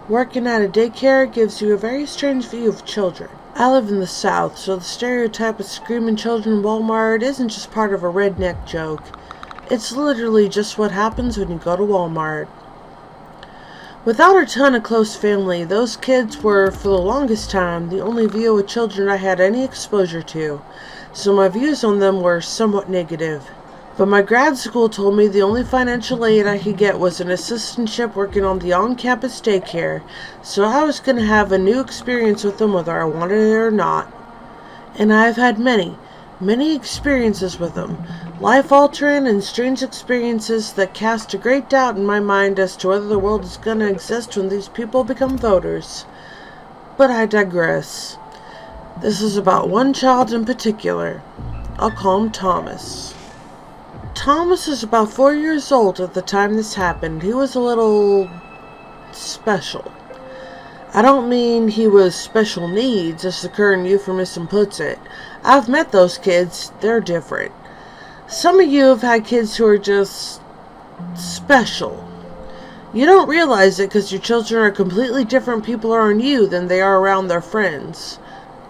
Working at a daycare gives you a very strange view of children. I live in the South, so the stereotype of screaming children in Wal-Mart isn't just part of a redneck joke. It's literally just what happens when you go to Wal-Mart. Without a ton of close family, those kids were, for the longest time, the only view of children I had any exposure to, so my views on them were somewhat negative. But my grad school told me the only financial aid I could get was an assistantship working on the on-campus daycare, so I was going to have a new experience with them whether I wanted it or not. And I have had many experiences with them, life-altering and strange experiences that cast a great doubt in my mind as to whether the world is going to exist when these people become voters. But I digress. This is about one child in particular. I'll call him Thomas. Thomas is about 4 years old at the time this happened. He was a little special. I don't mean he was special needs, as the current euphemism puts it. I've met those kids. They're different. Some of you have had kids who are just special. You don't realize it because your children are completely different people around you than they are around their friends.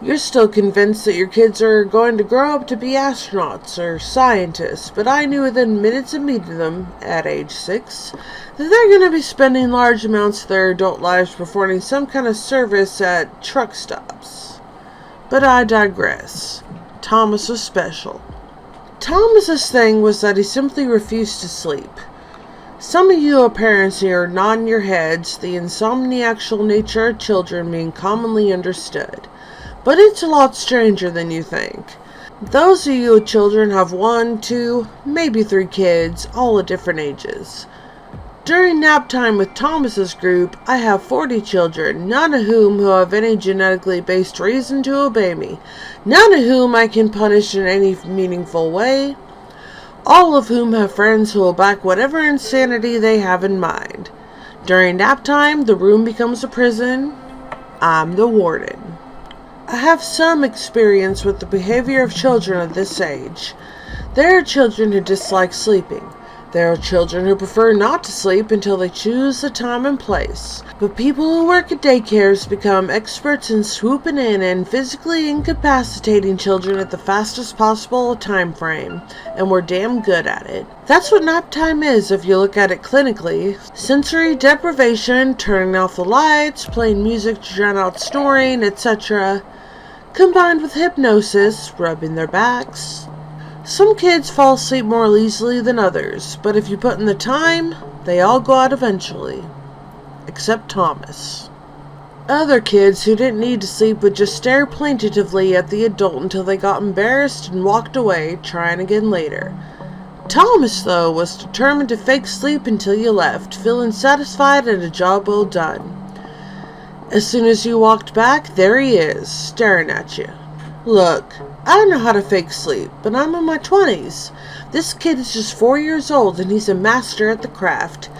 You're still convinced that your kids are going to grow up to be astronauts or scientists, but I knew within minutes of meeting them, at age 6, that they're going to be spending large amounts of their adult lives performing some kind of service at truck stops. But I digress. Thomas was special. Thomas's thing was that he simply refused to sleep. Some of you parents here are nodding your heads, the insomniacal nature of children being commonly understood. But it's a lot stranger than you think. Those of you with children have 1, 2, maybe 3 kids, all at different ages. During nap time with Thomas's group, I have 40 children, none of whom who have any genetically based reason to obey me, none of whom I can punish in any meaningful way, all of whom have friends who will back whatever insanity they have in mind. During nap time, the room becomes a prison. I'm the warden. I have some experience with the behavior of children at this age. There are children who dislike sleeping. There are children who prefer not to sleep until they choose the time and place. But people who work at daycares become experts in swooping in and physically incapacitating children at the fastest possible time frame, and we're damn good at it. That's what nap time is if you look at it clinically. Sensory deprivation, turning off the lights, playing music to drown out snoring, etc., combined with hypnosis, rubbing their backs. Some kids fall asleep more easily than others, but if you put in the time, they all go out eventually. Except Thomas. Other kids who didn't need to sleep would just stare plaintively at the adult until they got embarrassed and walked away, trying again later. Thomas, though, was determined to fake sleep until you left, feeling satisfied and a job well done. As soon as you walked back, there he is, staring at you. Look, I don't know how to fake sleep, but I'm in my 20s. This kid is just 4 years old and he's a master at the craft.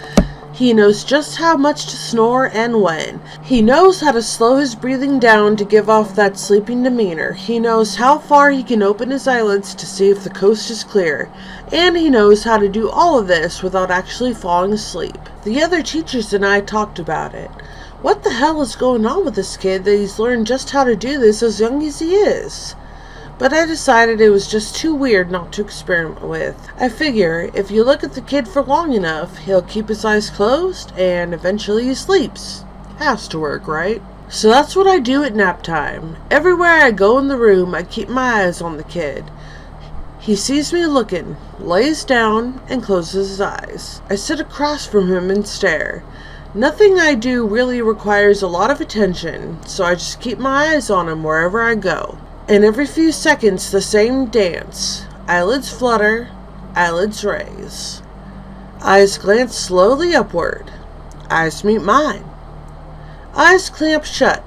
He knows just how much to snore and when. He knows how to slow his breathing down to give off that sleeping demeanor. He knows how far he can open his eyelids to see if the coast is clear. And he knows how to do all of this without actually falling asleep. The other teachers and I talked about it. What the hell is going on with this kid that he's learned just how to do this as young as he is? But I decided it was just too weird not to experiment with. I figure if you look at the kid for long enough, he'll keep his eyes closed and eventually he sleeps. Has to work, right? So that's what I do at nap time. Everywhere I go in the room, I keep my eyes on the kid. He sees me looking, lays down, and closes his eyes. I sit across from him and stare. Nothing I do really requires a lot of attention, so I just keep my eyes on him wherever I go. And every few seconds, the same dance. Eyelids flutter, eyelids raise. Eyes glance slowly upward. Eyes meet mine. Eyes clamp shut.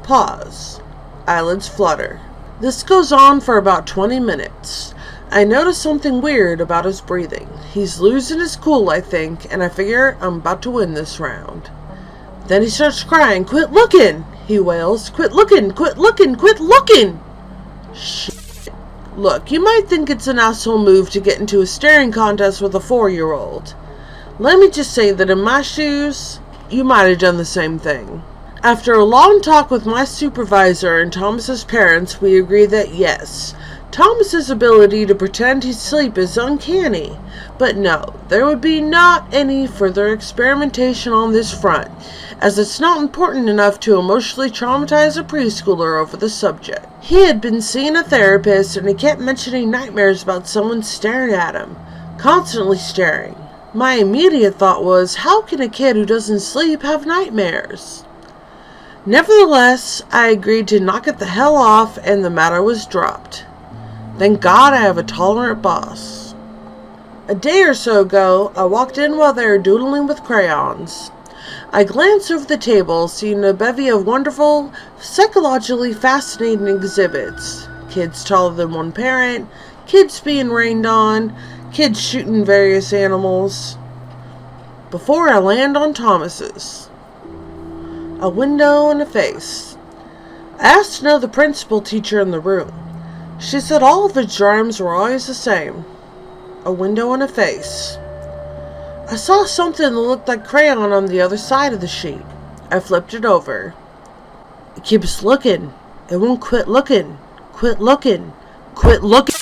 Pause. Eyelids flutter. This goes on for about 20 minutes. I notice something weird about his breathing. He's losing his cool, I think, and I figure I'm about to win this round. Then he starts crying. "Quit looking!" he wails. "Quit looking! Quit looking! Quit looking!" Shit. Look, you might think it's an asshole move to get into a staring contest with a 4-year-old. Let me just say that in my shoes, you might have done the same thing. After a long talk with my supervisor and Thomas's parents, we agreed that yes, Thomas's ability to pretend he's asleep is uncanny, but no, there would be not any further experimentation on this front, as it's not important enough to emotionally traumatize a preschooler over the subject. He had been seeing a therapist and he kept mentioning nightmares about someone staring at him, constantly staring. My immediate thought was, how can a kid who doesn't sleep have nightmares? Nevertheless, I agreed to knock it the hell off and the matter was dropped. Thank God I have a tolerant boss. A day or so ago, I walked in while they were doodling with crayons. I glanced over the table, seeing a bevy of wonderful, psychologically fascinating exhibits. Kids taller than one parent, kids being rained on, kids shooting various animals. Before I land on Thomas's. A window and a face. I asked to know the principal teacher in the room. She said all of his drawings were always the same. A window and a face. I saw something that looked like crayon on the other side of the sheet. I flipped it over. It keeps looking. It won't quit looking. Quit looking. Quit looking.